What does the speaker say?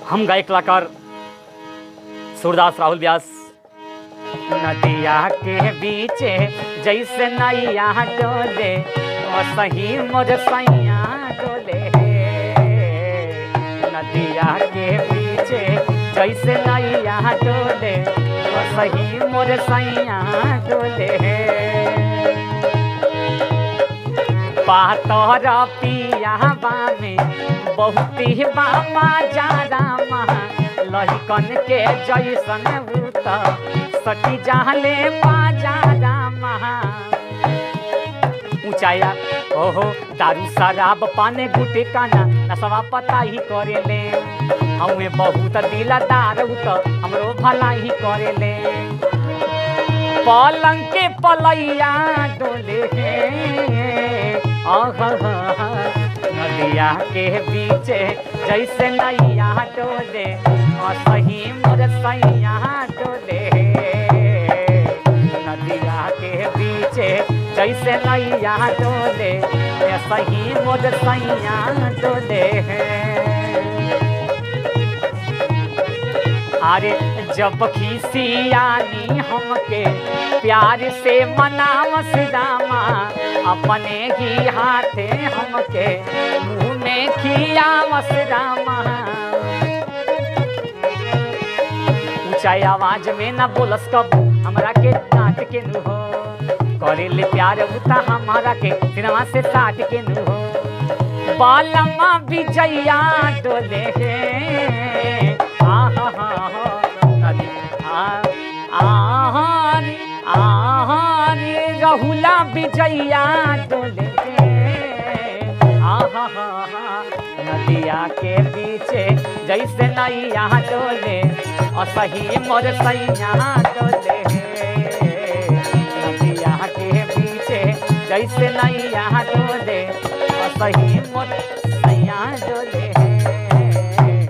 हम गायक कलाकार सूरदास राहुल व्यास। नदिया के बीच जैसे नैया डोले सही मोर सैया डोले। नदिया के बीच जैसे नैया डोले सही मोर सैया डोले। पातर पियावा में बहुत ही बाबा जारा लहिकन के जैसन भूत सटी जाले बाजारा ऊंचाया ओहो दारू शराब पाने गुटे काना नसवा पता ही करेले। हमें बहुत दिलदार तो हमरो भला ही करेले। पलंग के पलैया डोले नदिया के बीच जैसे नैया डोले सही मोर सैया डोले। नदिया के बीच जैसे नैया डोले सही मोर सैया डोले। अरे जब खिसियानी हमके प्यार से मनावस दामा अपने ही हाथे हमके मुँह में खियावस दामा। ऊंचा आवाज में न बोलस कबू हमरा के डांट के नु हो। करे ले प्यार उता हमारा के सिनेमा से साट के नु हो। बालमा विजया डोले रहुला विजया डोले नदिया के बीच जैसे नैया डोले सही मोर सैया डोले। नदिया के बीच जैसे नैया डोले सही मोर सैया डोले।